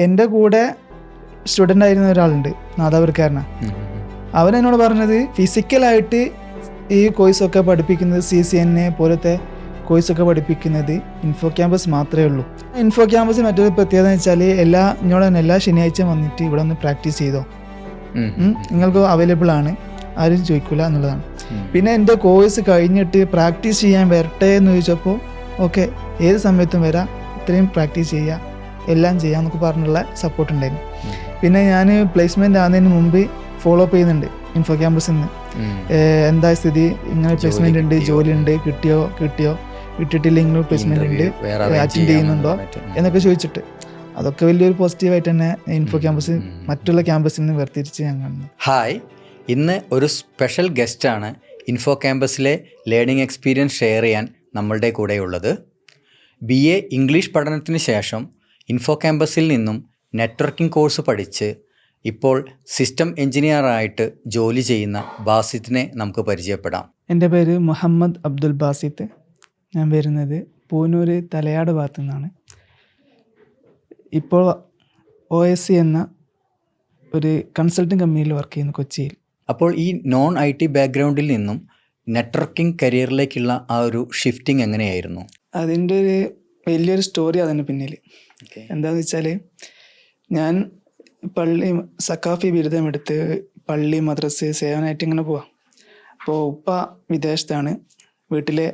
എൻ്റെ കൂടെ സ്റ്റുഡൻ്റ് ആയിരുന്ന ഒരാളുണ്ട്, നാദാപുരക്കാരനാണ്. അവൻ എന്നോട് പറഞ്ഞത് ഫിസിക്കലായിട്ട് ഈ കോഴ്സൊക്കെ പഠിപ്പിക്കുന്നത് CCNA പോലത്തെ കോഴ്സൊക്കെ പഠിപ്പിക്കുന്നത് ഇൻഫോ ക്യാമ്പസ് മാത്രമേ ഉള്ളൂ. ഇൻഫോ ക്യാമ്പസ് മറ്റൊരു പ്രത്യേകത എന്ന് വെച്ചാൽ എല്ലാ ശനിയാഴ്ചയും വന്നിട്ട് ഇവിടെ ഒന്ന് പ്രാക്ടീസ് ചെയ്തോ, നിങ്ങൾക്ക് അവൈലബിൾ ആണ്, ആരും ചോദിക്കില്ല എന്നുള്ളതാണ്. പിന്നെ എൻ്റെ കോഴ്സ് കഴിഞ്ഞിട്ട് പ്രാക്ടീസ് ചെയ്യാൻ വരട്ടെ എന്ന് ചോദിച്ചപ്പോൾ ഓക്കെ, ഏത് സമയത്തും വരാം, ഇത്രയും പ്രാക്ടീസ് ചെയ്യുക, എല്ലാം ചെയ്യാം എന്നൊക്കെ പറഞ്ഞുള്ള സപ്പോർട്ട് ഉണ്ടായിരുന്നു. പിന്നെ ഞാൻ പ്ലേസ്മെൻ്റ് ആകുന്നതിന് മുമ്പ് ഫോളോ അപ്പ് ചെയ്യുന്നുണ്ട് ഇൻഫോ ക്യാമ്പസിൽ നിന്ന്. എന്താ സ്ഥിതി, ഇങ്ങനെ പ്ലേസ്മെൻ്റ് ഉണ്ട്, ജോലി ഉണ്ട്, കിട്ടിയോ കിട്ടിയിട്ടില്ലെങ്കിൽ പ്ലേസ്മെൻ്റ് ഉണ്ട്, അറ്റൻഡ് ചെയ്യുന്നുണ്ടോ എന്നൊക്കെ ചോദിച്ചിട്ട്. അതൊക്കെ വലിയൊരു പോസിറ്റീവായിട്ട് തന്നെ ഇൻഫോ ക്യാമ്പസ് മറ്റുള്ള ക്യാമ്പസിൽ നിന്ന് വേർതിരിച്ച് ഞാൻ കാണുന്നു. ഹായ്, ഇന്ന് ഒരു സ്പെഷ്യൽ ഗസ്റ്റാണ് ഇൻഫോ ക്യാമ്പസിലെ ലേണിംഗ് എക്സ്പീരിയൻസ് ഷെയർ ചെയ്യാൻ നമ്മളുടെ കൂടെയുള്ളത്. BA ഇംഗ്ലീഷ് പഠനത്തിന് ശേഷം ഇൻഫോ ക്യാമ്പസിൽ നിന്നും നെറ്റ്വർക്കിംഗ് കോഴ്സ് പഠിച്ച് ഇപ്പോൾ സിസ്റ്റം എഞ്ചിനീയറായിട്ട് ജോലി ചെയ്യുന്ന ബാസിത്തിനെ നമുക്ക് പരിചയപ്പെടാം. എൻ്റെ പേര് മുഹമ്മദ് അബ്ദുൽ ബാസിത്ത്. ഞാൻ വരുന്നത് പൂനൂർ തലയാട് ഭാഗത്തു നിന്നാണ്. ഇപ്പോൾ OSC എന്ന ഒരു കൺസൾട്ടിങ് കമ്പനിയിൽ വർക്ക് ചെയ്യുന്നു കൊച്ചിയിൽ. അപ്പോൾ ഈ നോൺ IT ബാക്ക്ഗ്രൗണ്ടിൽ നിന്നും നെറ്റ്വർക്കിംഗ് കരിയറിലേക്കുള്ള ആ ഒരു ഷിഫ്റ്റിംഗ് എങ്ങനെയായിരുന്നു? അതിൻ്റെ ഒരു വലിയൊരു സ്റ്റോറി അതിന് പിന്നിൽ. എന്താണെന്ന് വെച്ചാൽ, ഞാൻ സക്കാഫി ബിരുദമെടുത്ത് പള്ളി മദ്രസ് സേവനമായിട്ട് ഇങ്ങനെ പോവാം. അപ്പോൾ ഉപ്പ വിദേശത്താണ്, വീട്ടിലെ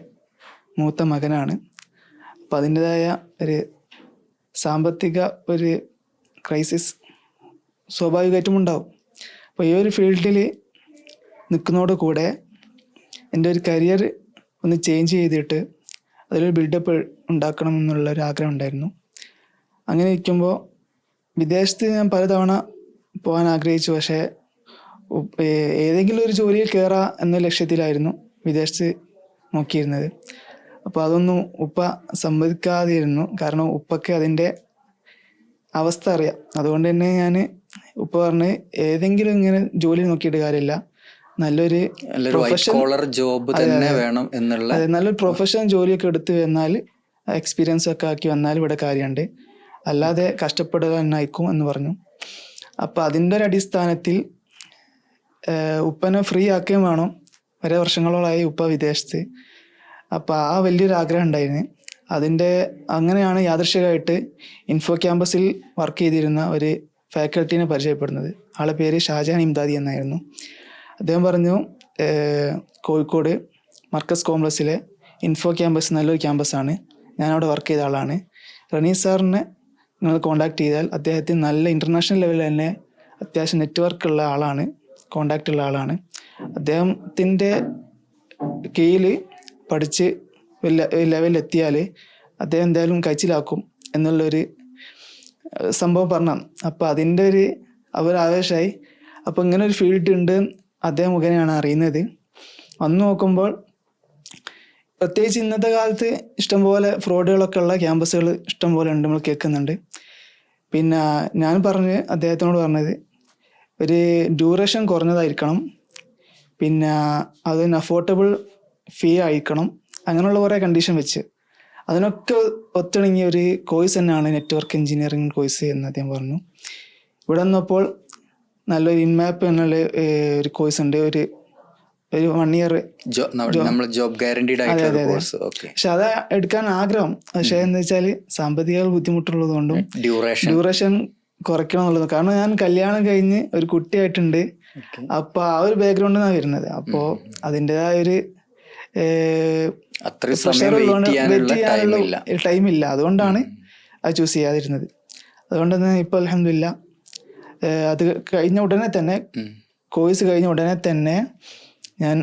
മൂത്ത മകനാണ്. അപ്പോൾ അതിൻ്റെതായ ഒരു സാമ്പത്തിക ഒരു ക്രൈസിസ് സ്വാഭാവികമായിട്ടും ഉണ്ടാവും. അപ്പോൾ ഈ ഒരു ഫീൽഡിൽ നിൽക്കുന്നതോട് കൂടെ എൻ്റെ ഒരു കരിയർ ഒന്ന് ചേഞ്ച് ചെയ്തിട്ട് അതിലൊരു ബിൽഡപ്പ് ഉണ്ടാക്കണം എന്നുള്ളൊരു ആഗ്രഹം ഉണ്ടായിരുന്നു. അങ്ങനെ ഇരിക്കുമ്പോൾ വിദേശത്ത് ഞാൻ പലതവണ പോകാൻ ആഗ്രഹിച്ചു. പക്ഷേ ഏതെങ്കിലും ഒരു ജോലിയിൽ കയറാം എന്ന ലക്ഷ്യത്തിലായിരുന്നു വിദേശത്ത് നോക്കിയിരുന്നത്. അപ്പോൾ അതൊന്നും ഉപ്പ സമ്മതിക്കാതെയിരുന്നു. കാരണം ഉപ്പയ്ക്ക് അതിൻ്റെ അവസ്ഥ അറിയാം. അതുകൊണ്ട് തന്നെ ഞാൻ ഉപ്പ പറഞ്ഞ് ഏതെങ്കിലും ഇങ്ങനെ ജോലി നോക്കിയിട്ട് കാര്യമില്ല, നല്ലൊരു ജോബ് തന്നെ വേണം എന്നുള്ള, നല്ലൊരു പ്രൊഫഷണൽ ജോലിയൊക്കെ എടുത്ത് വന്നാൽ എക്സ്പീരിയൻസ് ഒക്കെ ആക്കി വന്നാൽ ഇവിടെ കാര്യമുണ്ട്, അല്ലാതെ കഷ്ടപ്പെടുക എന്നായിക്കും എന്ന് പറഞ്ഞു. അപ്പം അതിൻ്റെ ഒരു അടിസ്ഥാനത്തിൽ ഉപ്പനെ ഫ്രീ ആക്കുകയും വേണം. കുറേ വർഷങ്ങളോളായി ഉപ്പ വിദേശത്ത്. അപ്പോൾ ആ വലിയൊരു ആഗ്രഹം ഉണ്ടായിരുന്നു. അങ്ങനെയാണ് യാദൃശ്ചികമായിട്ട് ഇൻഫോ ക്യാമ്പസിൽ വർക്ക് ചെയ്തിരുന്ന ഒരു ഫാക്കൽറ്റീനെ പരിചയപ്പെടുന്നത്. ആളുടെ പേര് ഷാജഹാൻ ഇംദാദി എന്നായിരുന്നു. അദ്ദേഹം പറഞ്ഞു, കോഴിക്കോട് മർക്കസ് കോംപ്ലക്സിലെ ഇൻഫോ ക്യാമ്പസ് നല്ലൊരു ക്യാമ്പസാണ്, ഞാനവിടെ വർക്ക് ചെയ്ത ആളാണ്, റണീസ് സാറിനെ നിങ്ങൾ കോൺടാക്ട് ചെയ്താൽ അദ്ദേഹത്തിന് നല്ല ഇൻ്റർനാഷണൽ ലെവലിൽ തന്നെ അത്യാവശ്യം നെറ്റ്വർക്ക് ഉള്ള ആളാണ്, കോൺടാക്റ്റ് ഉള്ള ആളാണ്, അദ്ദേഹത്തിൻ്റെ കീഴിൽ പഠിച്ച് ലെവലിലെത്തിയാൽ അദ്ദേഹം എന്തായാലും കഴിച്ചിലാക്കും എന്നുള്ളൊരു സംഭവം പറഞ്ഞു. അപ്പോൾ അതിൻ്റെ ഒരു ആവേശമായി. അപ്പോൾ ഇങ്ങനെ ഒരു ഫീൽഡ് ഉണ്ട് അദ്ദേഹം മുഖേനയാണ് അറിയുന്നത്. വന്നു നോക്കുമ്പോൾ പ്രത്യേകിച്ച് ഇന്നത്തെ കാലത്ത് ഇഷ്ടംപോലെ ഫ്രോഡുകളൊക്കെ ഉള്ള ക്യാമ്പസുകൾ ഇഷ്ടംപോലെ ഉണ്ട്, നമ്മൾ കേൾക്കുന്നുണ്ട്. പിന്നെ ഞാൻ അദ്ദേഹത്തിനോട് പറഞ്ഞത് ഒരു ഡ്യൂറേഷൻ കുറഞ്ഞതായിരിക്കണം, പിന്നെ അതിന് അഫോർഡബിൾ ഫീ ആയിരിക്കണം, അങ്ങനെയുള്ള കുറേ കണ്ടീഷൻ വെച്ച് അതിനൊക്കെ ഒത്തിണങ്ങിയ ഒരു കോഴ്സ് തന്നെയാണ് നെറ്റ്വർക്ക് എഞ്ചിനീയറിംഗ് കോഴ്സ് എന്ന് അദ്ദേഹം പറഞ്ഞു. ഇവിടെ വന്നപ്പോൾ നല്ലൊരു ഇൻമാപ്പ് എന്നുള്ള ഒരു കോഴ്സ് ഉണ്ട്, ഒരു 1 year ജോബ് ഗ്യാരണ്ടീഡ് ആയിട്ടുള്ള കോഴ്സ്. പക്ഷെ അത് എടുക്കാൻ ആഗ്രഹം. പക്ഷേ എന്താ വെച്ചാൽ സാമ്പത്തിക ബുദ്ധിമുട്ടുള്ളത് കൊണ്ടും ഡ്യൂറേഷൻ കുറയ്ക്കണം എന്നുള്ളത്. കാരണം ഞാൻ കല്യാണം കഴിഞ്ഞ് ഒരു കുട്ടിയായിട്ടുണ്ട്. അപ്പൊ ആ ഒരു ബാക്ക്ഗ്രൗണ്ടിൽ നിന്നാണ് വരുന്നത്. അപ്പോൾ അതിൻ്റെതായ ഒരു ടൈമില്ല, അതുകൊണ്ടാണ് അത് ചൂസ് ചെയ്യാതിരുന്നത്. അതുകൊണ്ട് തന്നെ ഇപ്പോൾ അൽഹംദുലില്ലാ അത് കഴിഞ്ഞ ഉടനെ തന്നെ, കോഴ്സ് കഴിഞ്ഞ ഉടനെ തന്നെ ഞാൻ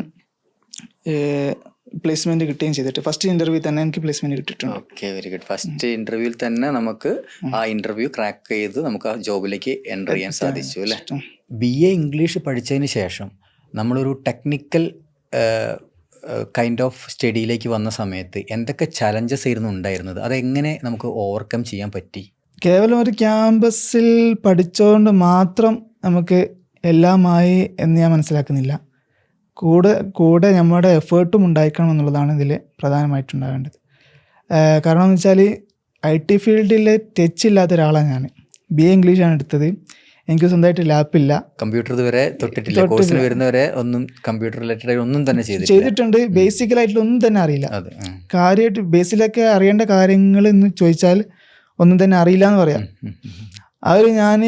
പ്ലേസ്മെന്റ് കിട്ടുകയും ചെയ്തിട്ട് ഫസ്റ്റ് ഇന്റർവ്യൂ തന്നെ എനിക്ക് പ്ലേസ്മെന്റ് കിട്ടിയിട്ടുണ്ട്. Okay, very good. ഫസ്റ്റ് ഇന്റർവ്യൂവിൽ തന്നെ നമുക്ക് ആ ഇന്റർവ്യൂ ക്രാക്ക് ചെയ്ത് നമുക്ക് ആ ജോബിലേക്ക് എൻ്റർ ചെയ്യാൻ സാധിച്ചു അല്ലേ? BA ഇംഗ്ലീഷ് പഠിച്ചതിന് ശേഷം നമ്മളൊരു ടെക്നിക്കൽ കൈൻഡ് ഓഫ് സ്റ്റഡിയിലേക്ക് വന്ന സമയത്ത് എന്തൊക്കെ ചലഞ്ചസ് ആയിരുന്നു ഉണ്ടായിരുന്നത്? അതെങ്ങനെ നമുക്ക് ഓവർകം ചെയ്യാൻ പറ്റി? കേവലം ഒരു ക്യാമ്പസിൽ പഠിച്ചുകൊണ്ട് മാത്രം നമുക്ക് എല്ലാമായി എന്ന് ഞാൻ മനസ്സിലാക്കുന്നില്ല. കൂടെ നമ്മുടെ എഫേർട്ടും ഉണ്ടായിരിക്കണം എന്നുള്ളതാണ് ഇതിൽ പ്രധാനമായിട്ടുണ്ടാകേണ്ടത്. കാരണം എന്ന് വെച്ചാൽ IT ഫീൽഡിൽ ടച്ച് ഇല്ലാത്ത ഒരാളാണ് ഞാൻ. BA ഇംഗ്ലീഷാണ് എടുത്തത്. എനിക്ക് സ്വന്തമായിട്ട് ലാപ്പില്ല. കമ്പ്യൂട്ടർ ഇതുവരെ തൊട്ടിട്ടില്ല. കോഴ്സിന് വരുന്നവരെ ഒന്നും കമ്പ്യൂട്ടർ റിലേറ്റഡ് ഒന്നും തന്നെ ചെയ്തിട്ടുണ്ട്. ബേസിക്കലായിട്ടുള്ള ഒന്നും തന്നെ അറിയില്ല. കാര്യമായിട്ട് ബേസിലൊക്കെ അറിയേണ്ട കാര്യങ്ങൾ എന്ന് ചോദിച്ചാൽ ഒന്നും തന്നെ അറിയില്ല എന്ന് പറയാം. അവർ ഞാൻ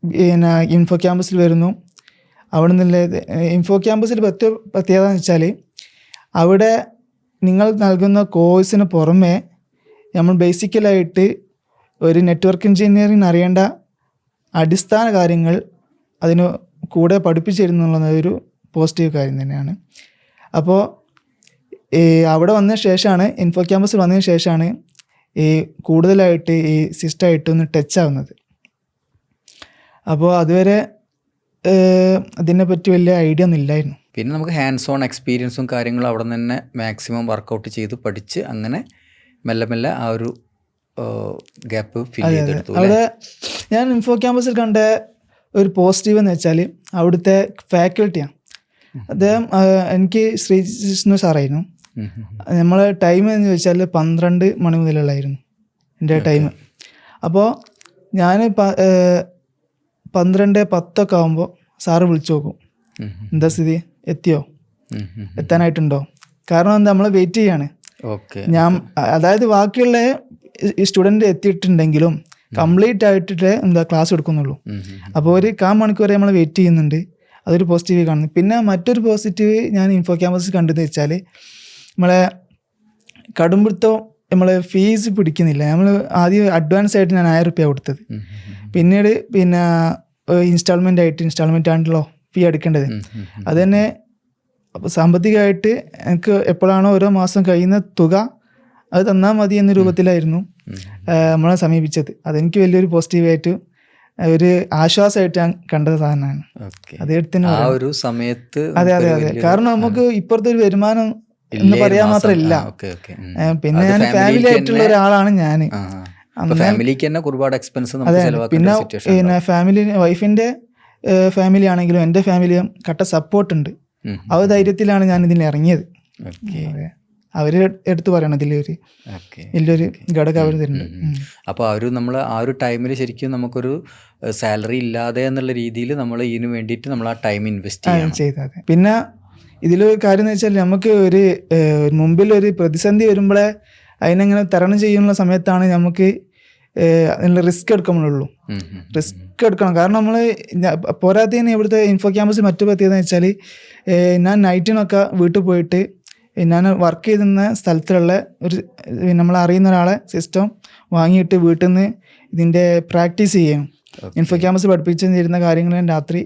പിന്നെ ഇൻഫോ ക്യാമ്പസിൽ വരുന്നു. അവിടെ നിന്നുള്ള ഇൻഫോ ക്യാമ്പസിൽ പ്രത്യേകത എന്ന് വെച്ചാൽ അവിടെ നിങ്ങൾ നൽകുന്ന കോഴ്സിന് പുറമെ നമ്മൾ ബേസിക്കലായിട്ട് ഒരു നെറ്റ്വർക്ക് എഞ്ചിനീയറിംഗ് അറിയേണ്ട അടിസ്ഥാന കാര്യങ്ങൾ അതിന് കൂടെ പഠിപ്പിച്ചു തരുന്നുള്ളത് ഒരു പോസിറ്റീവ് കാര്യം തന്നെയാണ്. അപ്പോൾ അവിടെ വന്ന ശേഷമാണ്, ഇൻഫോ ക്യാമ്പസിൽ വന്നതിന് ശേഷമാണ് ഈ കൂടുതലായിട്ട് ഈ സിസ്റ്റമായിട്ട് ഒന്ന് ടച്ച് ആവുന്നത്. അപ്പോൾ അതുവരെ അതിനെപ്പറ്റി വലിയ ഐഡിയ ഒന്നും ഇല്ലായിരുന്നു. പിന്നെ നമുക്ക് ഹാൻഡ്സ് ഓൺ എക്സ്പീരിയൻസും കാര്യങ്ങളും അവിടെ നിന്ന് തന്നെ മാക്സിമം വർക്കൗട്ട് ചെയ്ത് പഠിച്ച് അങ്ങനെ മെല്ലെ മെല്ലെ ആ ഒരു ഗ്യാപ്പ് ഫിൽ ചെയ്തെടുത്തു. അവിടെ ഞാൻ ഇൻഫോ ക്യാമ്പസിൽ കണ്ട ഒരു പോസിറ്റീവ് എന്ന് വെച്ചാൽ അവിടുത്തെ ഫാക്കൽറ്റിയാണ്. അദ്ദേഹം എനിക്ക് ശ്രീജിഷ്ണു സാറായിരുന്നു. നമ്മളെ ടൈം എന്ന് ചോദിച്ചാൽ 12 മണി മുതലുള്ളായിരുന്നു എൻ്റെ ടൈം. അപ്പോൾ ഞാൻ 12:10 ആകുമ്പോൾ സാറ് വിളിച്ചു നോക്കും, എന്താ സ്ഥിതി, എത്തിയോ, എത്താനായിട്ടുണ്ടോ? കാരണം എന്താ, നമ്മൾ വെയിറ്റ് ചെയ്യാണ്. ഞാൻ അതായത് ബാക്കിയുള്ള സ്റ്റുഡൻറ്റ് എത്തിയിട്ടുണ്ടെങ്കിലും കംപ്ലീറ്റ് ആയിട്ടിട്ട് എന്താ ക്ലാസ് എടുക്കുന്നുള്ളൂ. അപ്പോൾ ഒരു 1/4 മണിക്കൂർ നമ്മൾ വെയിറ്റ് ചെയ്യുന്നുണ്ട്. അതൊരു പോസിറ്റീവ് കാണുന്നു. പിന്നെ മറ്റൊരു പോസിറ്റീവ് ഞാൻ ഇൻഫോ ക്യാമ്പസിൽ കണ്ടതെന്ന് വെച്ചാൽ നമ്മളെ കടുംപിടുത്തം, നമ്മൾ ഫീസ് പിടിക്കുന്നില്ല. നമ്മൾ ആദ്യം അഡ്വാൻസ് ആയിട്ട് ഞാൻ 1000 രൂപ കൊടുത്തത്. പിന്നീട് പിന്നെ ഇൻസ്റ്റാൾമെൻ്റ് ആണല്ലോ ഫീ അടക്കേണ്ടത്. അത് തന്നെ സാമ്പത്തികമായിട്ട് എനിക്ക് എപ്പോഴാണോ ഓരോ മാസം കഴിയുന്ന തുക അത് തന്നാൽ മതി എന്ന രൂപത്തിലായിരുന്നു നമ്മളെ സമീപിച്ചത്. അതെനിക്ക് വലിയൊരു പോസിറ്റീവായിട്ട് ഒരു ആശ്വാസമായിട്ട് ഞാൻ കണ്ട സാധനമാണ്. അദ്ദേഹത്തിന് ഒരു സമയത്ത് അതെ. കാരണം നമുക്ക് ഇപ്പുറത്തെ ഒരു വരുമാനം എന്ന് പറയാൻ മാത്രമില്ല. പിന്നെ ഞാൻ ഫാമിലി ആയിട്ടുള്ള ഒരാളാണ് ഞാൻ. പിന്നെ ഫാമിലി, വൈഫിന്റെ ഫാമിലി ആണെങ്കിലും എൻ്റെ ഫാമിലിയും കട്ട സപ്പോർട്ടുണ്ട്. ആ ധൈര്യത്തിലാണ് ഞാൻ ഇതിൽ ഇറങ്ങിയത്. അവര് എടുത്തു പറയണം ഇതിലൊരു വലിയൊരു ഘടകം അവർ തരുന്നുണ്ട്. അപ്പോൾ അവർ നമ്മൾ ആ ഒരു ടൈമിൽ ശരിക്കും നമുക്കൊരു സാലറി ഇല്ലാതെ എന്നുള്ള രീതിയിൽ നമ്മൾ ഇതിനു വേണ്ടിയിട്ട് നമ്മൾ ആ ടൈം ഇൻവെസ്റ്റ് ചെയ്തത്. പിന്നെ ഇതിലൊരു കാര്യം എന്ന് വെച്ചാൽ നമുക്ക് ഒരു മുമ്പിൽ ഒരു പ്രതിസന്ധി വരുമ്പോഴേ അതിനെങ്ങനെ തരണം ചെയ്യുന്ന സമയത്താണ് നമുക്ക് അതിനുള്ള റിസ്ക് എടുക്കുമ്പോഴുള്ളൂ. റിസ്ക് എടുക്കണം. കാരണം നമ്മൾ പോരാത്തതിന് ഇവിടുത്തെ ഇൻഫോ ക്യാമ്പസിൽ മറ്റു പ്രത്യേകത എന്ന് വെച്ചാൽ ഞാൻ നൈറ്റിനൊക്കെ വീട്ടിൽ പോയിട്ട് ഞാൻ വർക്ക് ചെയ്തിരുന്ന സ്ഥലത്തുള്ള ഒരു നമ്മൾ അറിയുന്ന ഒരാളെ സിസ്റ്റം വാങ്ങിയിട്ട് വീട്ടിൽ നിന്ന് ഇതിൻ്റെ പ്രാക്ടീസ് ചെയ്യും. ഇൻഫോ ക്യാമ്പസ് പഠിപ്പിച്ചിരുന്ന കാര്യങ്ങൾ ഞാൻ രാത്രി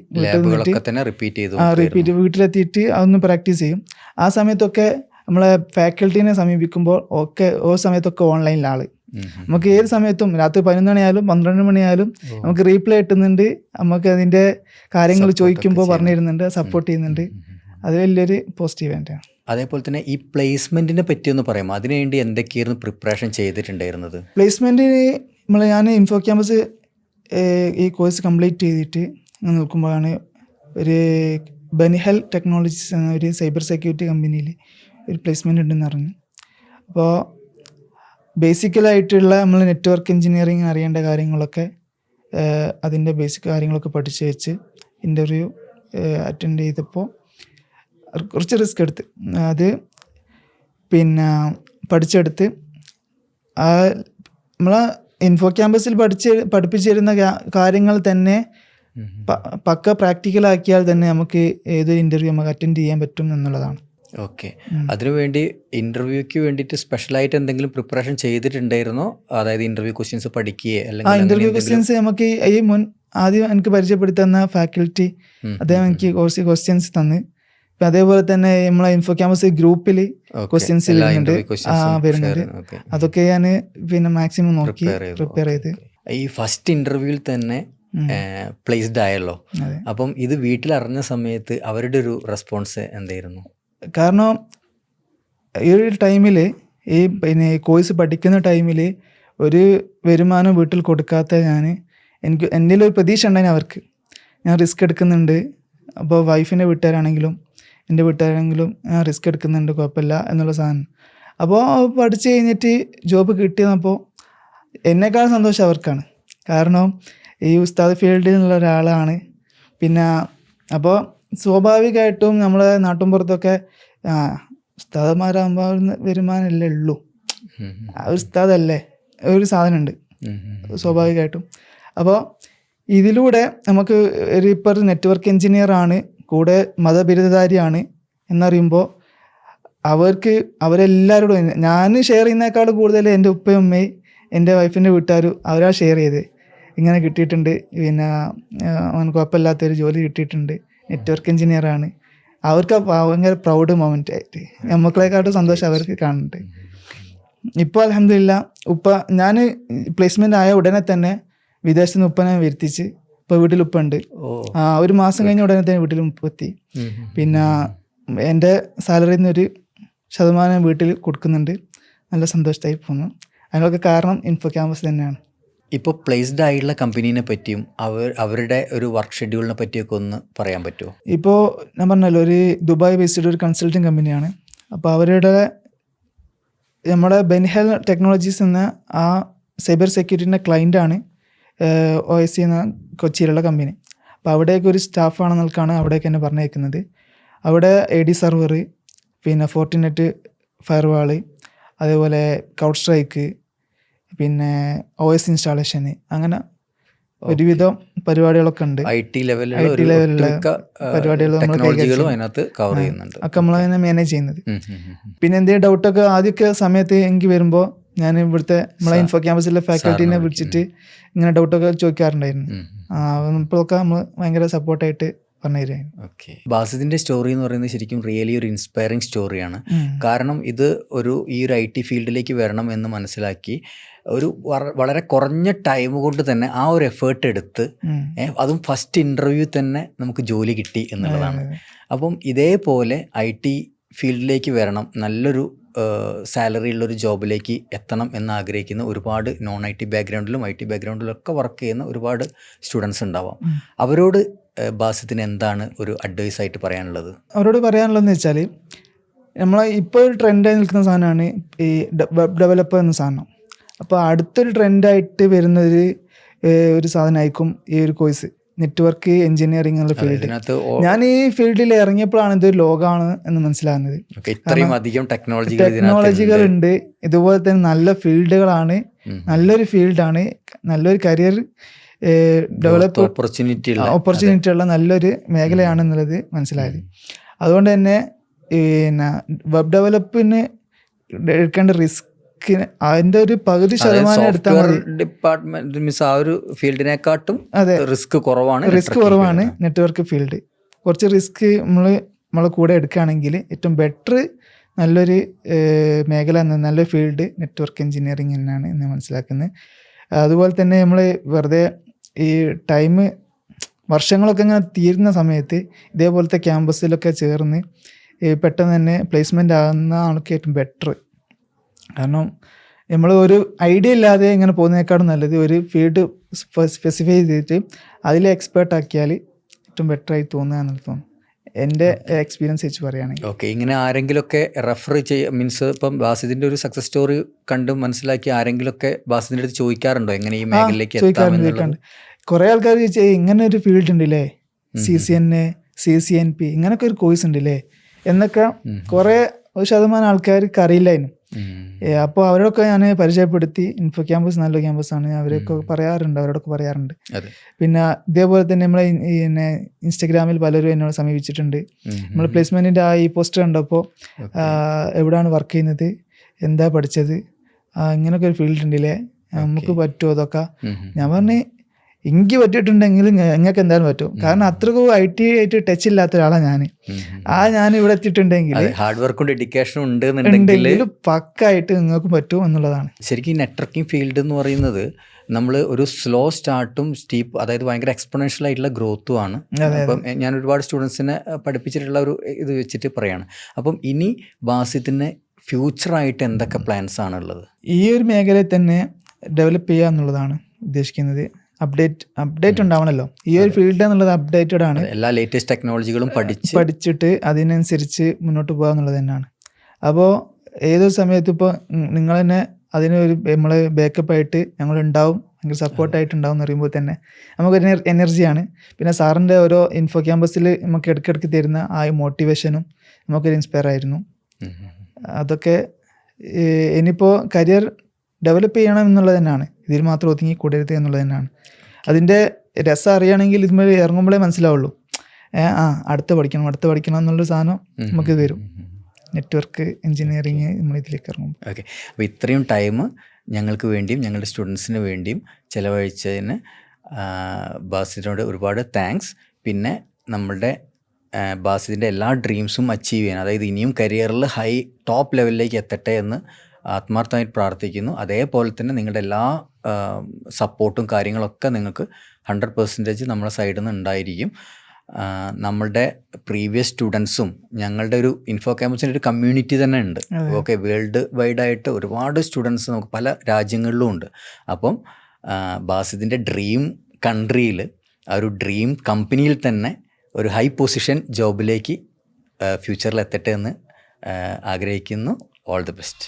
റിപ്പീറ്റ് വീട്ടിലെത്തിയിട്ട് അതൊന്ന് പ്രാക്ടീസ് ചെയ്യും. ആ സമയത്തൊക്കെ നമ്മളെ ഫാക്കൽറ്റീനെ സമീപിക്കുമ്പോൾ സമയത്തൊക്കെ ഓൺലൈനിലാണ്. നമുക്ക് ഏത് സമയത്തും രാത്രി 11 മണിയായാലും 12 മണിയായാലും നമുക്ക് റീപ്ലൈ കിട്ടുന്നുണ്ട്. നമുക്ക് അതിൻ്റെ കാര്യങ്ങൾ ചോദിക്കുമ്പോൾ പറഞ്ഞു തരുന്നുണ്ട്, സപ്പോർട്ട് ചെയ്യുന്നുണ്ട്. അത് വലിയൊരു പോസിറ്റീവ് തന്നെയാണ്. അതേപോലെ തന്നെ ഈ പ്ലേസ്മെന്റിനെ പറ്റി ഒന്ന് പറയാമോ? അതിനുവേണ്ടി എന്തൊക്കെയായിരുന്നു പ്രിപ്പറേഷൻ ചെയ്തിട്ടുണ്ടായിരുന്നത്? പ്ലേസ്മെന്റിന് ഞാൻ ഇൻഫോ ക്യാമ്പസ് ഈ കോഴ്സ് കംപ്ലീറ്റ് ചെയ്തിട്ട് നിൽക്കുമ്പോഴാണ് ഒരു ബനിഹൽ ടെക്നോളജീസ് എന്ന ഒരു സൈബർ സെക്യൂരിറ്റി കമ്പനിയിൽ ഒരു പ്ലേസ്മെൻറ്റ് ഉണ്ടെന്ന് അറിഞ്ഞു. അപ്പോൾ ബേസിക്കലായിട്ടുള്ള നമ്മൾ നെറ്റ്വർക്ക് എഞ്ചിനീയറിങ് അറിയേണ്ട കാര്യങ്ങളൊക്കെ അതിൻ്റെ ബേസിക് കാര്യങ്ങളൊക്കെ പഠിച്ച് വെച്ച് ഇൻ്റർവ്യൂ അറ്റൻഡ് ചെയ്തപ്പോൾ കുറച്ച് റിസ്ക് എടുത്ത് അത് പിന്നെ പഠിച്ചെടുത്ത് നമ്മളെ ഇൻഫോ ക്യാമ്പസിൽ പഠിപ്പിച്ചിരുന്ന കാര്യങ്ങൾ തന്നെ പക്ക പ്രാക്ടിക്കലാക്കിയാൽ തന്നെ നമുക്ക് ഏതൊരു ഇൻ്റർവ്യൂ നമുക്ക് അറ്റൻഡ് ചെയ്യാൻ പറ്റും എന്നുള്ളതാണ്. ഓക്കെ. അതിനുവേണ്ടി ഇൻ്റർവ്യൂക്ക് വേണ്ടിയിട്ട് സ്പെഷ്യലായിട്ട് എന്തെങ്കിലും പ്രിപ്പറേഷൻ ചെയ്തിട്ടുണ്ടായിരുന്നോ? അതായത് ഇൻ്റർവ്യൂ ക്വസ്റ്റ്യൻസ് പഠിക്കുകയോ അല്ലെങ്കിൽ ഇൻ്റർവ്യൂ ക്വസ്റ്റ്യൻസ് നമുക്ക് ആദ്യം എനിക്ക് പരിചയപ്പെടുത്തി തന്ന ഫാക്കൽറ്റി അദ്ദേഹം എനിക്ക് ക്വസ്റ്റ്യൻസ് തന്ന്. അതേപോലെ തന്നെ നമ്മളെ ഇൻഫോ ക്യാമ്പസ് ഗ്രൂപ്പിൽ ക്വസ്റ്റ്യൻസ് വരുന്നുണ്ട്. അതൊക്കെ ഞാൻ പിന്നെ മാക്സിമം നോക്കി പ്രിപ്പയർ ചെയ്ത്. ഈ ഫസ്റ്റ് ഇൻ്റർവ്യൂവിൽ തന്നെ പ്ലേസ്ഡ് ആയല്ലോ. അപ്പം ഇത് വീട്ടിൽ അറിഞ്ഞ സമയത്ത് അവരുടെ ഒരു റെസ്പോൺസ് എന്തായിരുന്നു? കാരണം ഈ ഒരു ടൈമിൽ ഈ പിന്നെ കോഴ്സ് പഠിക്കുന്ന ടൈമിൽ ഒരു വരുമാനം വീട്ടിൽ കൊടുക്കാത്ത എനിക്ക് എൻ്റെ ഒരു പ്രതീക്ഷ ഉണ്ടായിരുന്നു അവർക്ക്. ഞാൻ റിസ്ക് എടുക്കുന്നുണ്ട്. അപ്പോൾ വൈഫിൻ്റെ വീട്ടുകാരാണെങ്കിലും എൻ്റെ വീട്ടുകാരാണെങ്കിലും ഞാൻ റിസ്ക് എടുക്കുന്നുണ്ട്, കുഴപ്പമില്ല എന്നുള്ള സാധനം. അപ്പോൾ പഠിച്ച് കഴിഞ്ഞിട്ട് ജോബ് കിട്ടിയപ്പോൾ എന്നെക്കാളും സന്തോഷം അവർക്കാണ്. കാരണം ഈ ഉസ്താദ് ഫീൽഡിൽ നിന്നുള്ള ഒരാളാണ്. പിന്നെ അപ്പോൾ സ്വാഭാവികമായിട്ടും നമ്മളെ നാട്ടുമ്പുറത്തൊക്കെ ഉസ്താദന്മാരാകുമ്പോൾ വരുമാനമല്ലേ ഉള്ളൂ, ആ ഉസ്താദല്ലേ ഒരു സാധനമുണ്ട് സ്വാഭാവികമായിട്ടും. അപ്പോൾ ഇതിലൂടെ നമുക്ക് ഇപ്പോൾ ഒരു നെറ്റ്വർക്ക് എഞ്ചിനീയർ ആണ്, കൂടെ മതബിരുദധാരിയാണ് എന്നറിയുമ്പോൾ അവരെല്ലാവരോടും ഞാൻ ഷെയർ ചെയ്യുന്നതിനേക്കാൾ കൂടുതൽ എൻ്റെ ഉപ്പയും ഉമ്മയും എൻ്റെ വൈഫിൻ്റെ വീട്ടുകാരും അവരാ ഷെയർ ചെയ്ത് ഇങ്ങനെ കിട്ടിയിട്ടുണ്ട്, പിന്നെ അവന് കുഴപ്പമില്ലാത്തൊരു ജോലി കിട്ടിയിട്ടുണ്ട്, നെറ്റ്വർക്ക് എഞ്ചിനീയറാണ്. അവർക്ക് ഭയങ്കര പ്രൗഡ് മൊമെൻ്റ് ആയിട്ട് നമ്മളെക്കാട്ടും സന്തോഷം അവർക്ക് കാണുന്നുണ്ട്. ഇപ്പോൾ അൽഹംദുലില്ലാ ഞാൻ പ്ലേസ്മെൻ്റ് ആയ ഉടനെ തന്നെ വിദേശത്ത് നിന്ന് ഉപ്പനെ വരുത്തിച്ച് ഇപ്പോൾ വീട്ടിൽ ഉപ്പുണ്ട്. ഒരു മാസം കഴിഞ്ഞ ഉടനെ തന്നെ വീട്ടിൽ ഉപ്പ് എത്തി. പിന്നെ എൻ്റെ സാലറിയിൽ നിന്നൊരു ശതമാനം വീട്ടിൽ കൊടുക്കുന്നുണ്ട്. നല്ല സന്തോഷമായി പോകുന്നു. അതിനൊക്കെ കാരണം ഇൻഫോ ക്യാമ്പസ് തന്നെയാണ്. ഇപ്പോൾ പ്ലേസ്ഡ് ആയിട്ടുള്ള കമ്പനീനെ പറ്റിയും അവരുടെ ഒരു വർക്ക് ഷെഡ്യൂളിനെ പറ്റിയൊക്കെ ഒന്ന് പറയാൻ പറ്റുമോ? ഇപ്പോൾ ഞാൻ പറഞ്ഞല്ലോ, ഒരു ദുബായ് ബേസ്ഡ് ഒരു കൺസൾട്ടിങ് കമ്പനിയാണ്. അപ്പോൾ അവരുടെ നമ്മുടെ ബെൻഹെൽ ടെക്നോളജീസ് എന്ന ആ സൈബർ സെക്യൂരിറ്റിൻ്റെ ക്ലയൻ്റാണ് OSC എന്ന കൊച്ചിയിലുള്ള കമ്പനി. അപ്പോൾ അവിടേക്ക് ഒരു സ്റ്റാഫാണെന്നൊക്കെയാണ് അവിടേക്ക് എന്നെ പറഞ്ഞേക്കുന്നത്. അവിടെ AD സെർവർ, പിന്നെ ഫോർട്ടിനെറ്റ് ഫയർവാള്, അതേപോലെ കൗണ്ട് സ്ട്രൈക്ക്, പിന്നെ OS ഇൻസ്റ്റാളേഷന്, അങ്ങനെ ഒരുവിധം പരിപാടികളൊക്കെ ഉണ്ട്. IT ലെവലിലുള്ള പരിപാടികൾ ഒക്കെ നമ്മൾ തന്നെ മാനേജ് ചെയ്യുന്നത്. പിന്നെ എന്തെങ്കിലും ഡൗട്ടൊക്കെ ആദ്യമൊക്കെ സമയത്ത് എനിക്ക് വരുമ്പോൾ ഞാൻ ഇവിടുത്തെ നമ്മളെ ഇൻഫോ ക്യാമ്പസിലെ ഫാക്കൽറ്റീനെ വിളിച്ചിട്ട് ഇങ്ങനെ ഡൗട്ടൊക്കെ ചോദിക്കാറുണ്ടായിരുന്നു. ഇപ്പോഴൊക്കെ നമ്മൾ ഭയങ്കര സപ്പോർട്ടായിട്ട് പറഞ്ഞു തരുമായിരുന്നു. ഓക്കെ, ബാസിദിൻ്റെ സ്റ്റോറി എന്ന് പറയുന്നത് ശരിക്കും റിയലി ഒരു ഇൻസ്പയറിങ് സ്റ്റോറിയാണ്. കാരണം ഇത് ഈ ഒരു IT ഫീൽഡിലേക്ക് വരണം എന്ന് മനസ്സിലാക്കി ഒരു വളരെ കുറഞ്ഞ ടൈം കൊണ്ട് തന്നെ ആ ഒരു എഫേർട്ട് എടുത്ത് അതും ഫസ്റ്റ് ഇൻ്റർവ്യൂ തന്നെ നമുക്ക് ജോലി കിട്ടി എന്നുള്ളതാണ്. അപ്പം ഇതേപോലെ IT ഫീൽഡിലേക്ക് വരണം, നല്ലൊരു സാലറി ഉള്ളൊരു ജോബിലേക്ക് എത്തണം എന്ന് ആഗ്രഹിക്കുന്ന ഒരുപാട് non-IT ബാക്ക്ഗ്രൗണ്ടിലും IT ബാക്ക്ഗ്രൗണ്ടിലൊക്കെ വർക്ക് ചെയ്യുന്ന ഒരുപാട് സ്റ്റുഡൻസ് ഉണ്ടാവാം. അവരോട് ബാസിത്തിന് എന്താണ് ഒരു അഡ്വൈസ് ആയിട്ട് പറയാനുള്ളത്? അവരോട് പറയാനുള്ളതെന്ന് വെച്ചാൽ, നമ്മളെ ഇപ്പോൾ ഒരു ട്രെൻഡായി നിൽക്കുന്ന സാധനമാണ് ഈ വെബ് ഡെവലപ്പർ എന്ന സാധനം. അപ്പോൾ അടുത്തൊരു ട്രെൻഡായിട്ട് വരുന്നൊരു സാധനമായിരിക്കും ഈ ഒരു കോഴ്സ്, നെറ്റ്വർക്ക് എഞ്ചിനീയറിംഗ് എന്നുള്ള ഫീൽഡ്. ഞാൻ ഈ ഫീൽഡിൽ ഇറങ്ങിയപ്പോഴാണ് ഇതൊരു ലോകമാണ് എന്ന് മനസ്സിലാകുന്നത്. ഇത്രയും അധികം ടെക്നോളജികൾ ഉണ്ട്, ഇതുപോലെ തന്നെ നല്ല ഫീൽഡുകളാണ്, നല്ലൊരു ഫീൽഡാണ്, നല്ലൊരു കരിയർ ഡെവലപ്പ് ഓപ്പർച്യൂണിറ്റി ഉള്ള നല്ലൊരു മേഖലയാണെന്നുള്ളത് മനസ്സിലായത്. അതുകൊണ്ട് തന്നെ പിന്നെ വെബ് ഡെവലപ്പിന് എടുക്കേണ്ട റിസ്ക് അതിന്റെ ഒരു പകുതി ശതമാനം എടുത്താൽ മതി. ഡിപ്പാർട്ട്മെന്റ് മീൻസ് ആ ഒരു ഫീൽഡിനെക്കാട്ടും റിസ്ക് കുറവാണ് നെറ്റ്വർക്ക് ഫീൽഡ്. കുറച്ച് റിസ്ക് നമ്മളെ കൂടെ എടുക്കുകയാണെങ്കിൽ ഏറ്റവും ബെറ്റർ നല്ലൊരു മേഖല, നല്ലൊരു ഫീൽഡ് നെറ്റ്വർക്ക് എഞ്ചിനീയറിംഗ് തന്നെയാണ് എന്ന് മനസ്സിലാക്കുന്നത്. അതുപോലെ തന്നെ നമ്മൾ വെറുതെ ഈ ടൈം വർഷങ്ങളൊക്കെ ഇങ്ങനെ തീരുന്ന സമയത്ത് ഇതേപോലത്തെ ക്യാമ്പസിലൊക്കെ ചേർന്ന് പെട്ടെന്ന് തന്നെ പ്ലേസ്മെൻ്റ് ആകുന്ന ആൾക്ക് ഏറ്റവും ബെറ്റർ. കാരണം നമ്മൾ ഒരു ഐഡിയ ഇല്ലാതെ ഇങ്ങനെ പോകുന്നതിനേക്കാളും നല്ലത് ഒരു ഫീൽഡ് സ്പെസിഫൈ ചെയ്തിട്ട് അതിൽ എക്സ്പേർട്ട് ആക്കിയാൽ ഏറ്റവും ബെറ്റർ ആയി തോന്നുക എന്നുള്ളത് തോന്നുന്നു, എൻ്റെ എക്സ്പീരിയൻസ് വെച്ച് പറയുകയാണെങ്കിൽ. ഓക്കെ, ഇങ്ങനെ ആരെങ്കിലുമൊക്കെ റെഫർ ചെയ്യുക മീൻസ് ഇപ്പം ബാസിദിൻ്റെ ഒരു സക്സസ് സ്റ്റോറി കണ്ട് മനസ്സിലാക്കി ആരെങ്കിലുമൊക്കെ ബാസിദിൻ്റെ അടുത്ത് ചോദിക്കാറുണ്ടോ എങ്ങനെ ഈ മേഖലയിലേക്ക് ചോദിക്കാറുണ്ട്? കുറേ ആൾക്കാർ ചോദിച്ചാൽ ഇങ്ങനെ ഒരു ഫീൽഡ് ഉണ്ടല്ലേ, CCNA CCNP ഇങ്ങനൊക്കെ ഒരു കോഴ്സ് ഉണ്ടല്ലേ എന്നൊക്കെ കുറേ ശതമാനം ആൾക്കാർക്ക് അറിയില്ലായിരുന്നു. അപ്പോൾ അവരൊക്കെ ഞാൻ പരിചയപ്പെടുത്തി. ഇൻഫോ ക്യാമ്പസ് നല്ല ക്യാമ്പസാണ്, അവരൊക്കെ അവരോടൊക്കെ പറയാറുണ്ട്. പിന്നെ ഇതേപോലെ തന്നെ നമ്മളെ ഇൻസ്റ്റഗ്രാമിൽ പലരും എന്നോട് സമീപിച്ചിട്ടുണ്ട്. നമ്മൾ പ്ലേസ്മെന്റിന്റെ ഈ പോസ്റ്റർ കണ്ടപ്പോൾ എവിടെയാണ് വർക്ക് ചെയ്യുന്നത്, എന്താ പഠിച്ചത്, ഇങ്ങനൊക്കെ ഒരു ഫീൽഡ് ഉണ്ടല്ലേ, നമുക്ക് പറ്റുമോ അതൊക്കെ. ഞാൻ പറഞ്ഞു എനിക്ക് പറ്റിയിട്ടുണ്ടെങ്കിൽ നിങ്ങൾക്ക് എന്തായാലും പറ്റും. കാരണം അത്രക്കും IT ആയിട്ട് ടച്ച് ഇല്ലാത്ത ഒരാളാണ് ഞാൻ ഇവിടെ എത്തിയിട്ടുണ്ടെങ്കിൽ ഹാർഡ് വർക്കും ഡെഡിക്കേഷനും ഉണ്ടെന്നുണ്ടെങ്കിൽ പക്കായിട്ട് നിങ്ങൾക്ക് പറ്റും എന്നുള്ളതാണ്. ശരിക്കും ഈ നെറ്റ്വർക്കിംഗ് ഫീൽഡ് എന്ന് പറയുന്നത് നമ്മൾ ഒരു സ്ലോ സ്റ്റാർട്ടും സ്റ്റീപ്പ്, അതായത് ഭയങ്കര എക്സ്പൊണൻഷ്യൽ ആയിട്ടുള്ള ഗ്രോത്തും ആണ്. അപ്പം ഞാൻ ഒരുപാട് സ്റ്റുഡൻസിനെ പഠിപ്പിച്ചിട്ടുള്ള ഒരു ഇത് വെച്ചിട്ട് പറയാണ്. അപ്പം ഇനി ബാസിത്തിന് ഫ്യൂച്ചറായിട്ട് എന്തൊക്കെ പ്ലാൻസ് ആണുള്ളത്? ഈ ഒരു മേഖലയിൽ തന്നെ ഡെവലപ്പ് ചെയ്യുക എന്നുള്ളതാണ് അപ്ഡേറ്റ് ഉണ്ടാവണമല്ലോ. ഈ ഒരു ഫീൽഡ് എന്നുള്ളത് അപ്ഡേറ്റഡ് ആണ്, എല്ലാ ലേറ്റസ്റ്റ് ടെക്നോളജികളും പഠിച്ചിട്ട് അതിനനുസരിച്ച് മുന്നോട്ട് പോകുക എന്നുള്ളത് തന്നെയാണ്. അപ്പോൾ ഏതൊരു സമയത്തും ഇപ്പോൾ നിങ്ങൾ തന്നെ അതിനൊരു നമ്മൾ ബാക്കപ്പ് ആയിട്ട് ഞങ്ങളുണ്ടാവും ഭയങ്കര സപ്പോർട്ടായിട്ടുണ്ടാവും എന്ന് പറയുമ്പോൾ തന്നെ നമുക്കൊരു എനർജിയാണ്. പിന്നെ സാറിൻ്റെ ഓരോ ഇൻഫോ ക്യാമ്പസിൽ നമുക്ക് ഇടയ്ക്കിടയ്ക്ക് തരുന്ന ആ മോട്ടിവേഷനും നമുക്കൊരു ഇൻസ്പയർ ആയിരുന്നു. അതൊക്കെ ഇനിയിപ്പോൾ കരിയർ ഡെവലപ്പ് ചെയ്യണം എന്നുള്ളത് തന്നെയാണ്, ഇതിൽ മാത്രം ഒതുങ്ങി കൂടരുത് എന്നുള്ളത് തന്നെയാണ്. അതിൻ്റെ രസം അറിയുകയാണെങ്കിൽ ഇതുമായി ഇറങ്ങുമ്പോഴേ മനസ്സിലാവുള്ളൂ. അടുത്ത് പഠിക്കണം എന്നുള്ളൊരു സാധനം നമുക്ക് വരും. നെറ്റ്വർക്ക് എഞ്ചിനീയറിങ് നമ്മളിതിലേക്ക് ഇറങ്ങും. ഓക്കെ, അപ്പോൾ ഇത്രയും ടൈം ഞങ്ങൾക്ക് വേണ്ടിയും ഞങ്ങളുടെ സ്റ്റുഡൻസിന് വേണ്ടിയും ചിലവഴിച്ചതിന് ബാസിദിനോട് ഒരുപാട് താങ്ക്സ്. പിന്നെ നമ്മളുടെ ബാസിദിൻ്റെ എല്ലാ ഡ്രീംസും അച്ചീവ് ചെയ്യാൻ, അതായത് ഇനിയും കരിയറിൽ ടോപ്പ് ലെവലിലേക്ക് എത്തട്ടെ എന്ന് ആത്മാർത്ഥമായിട്ട് പ്രാർത്ഥിക്കുന്നു. അതേപോലെ തന്നെ നിങ്ങളുടെ എല്ലാ സപ്പോർട്ടും കാര്യങ്ങളൊക്കെ നിങ്ങൾക്ക് 100% നമ്മളെ സൈഡിൽ നിന്ന് ഉണ്ടായിരിക്കും. നമ്മളുടെ പ്രീവിയസ് സ്റ്റുഡൻസും ഞങ്ങളുടെ ഒരു ഇൻഫോ ക്യാമ്പസിൻ്റെ ഒരു കമ്മ്യൂണിറ്റി തന്നെ ഉണ്ട്. ഓക്കെ, വേൾഡ് വൈഡായിട്ട് ഒരുപാട് സ്റ്റുഡൻസ് നമുക്ക് പല രാജ്യങ്ങളിലും ഉണ്ട്. അപ്പം ബാസിദിൻ്റെ ഡ്രീം കൺട്രിയിൽ, ആ ഒരു ഡ്രീം കമ്പനിയിൽ തന്നെ ഒരു ഹൈ പൊസിഷൻ ജോബിലേക്ക് ഫ്യൂച്ചറിൽ എത്തട്ടെ എന്ന് ആഗ്രഹിക്കുന്നു. All the best.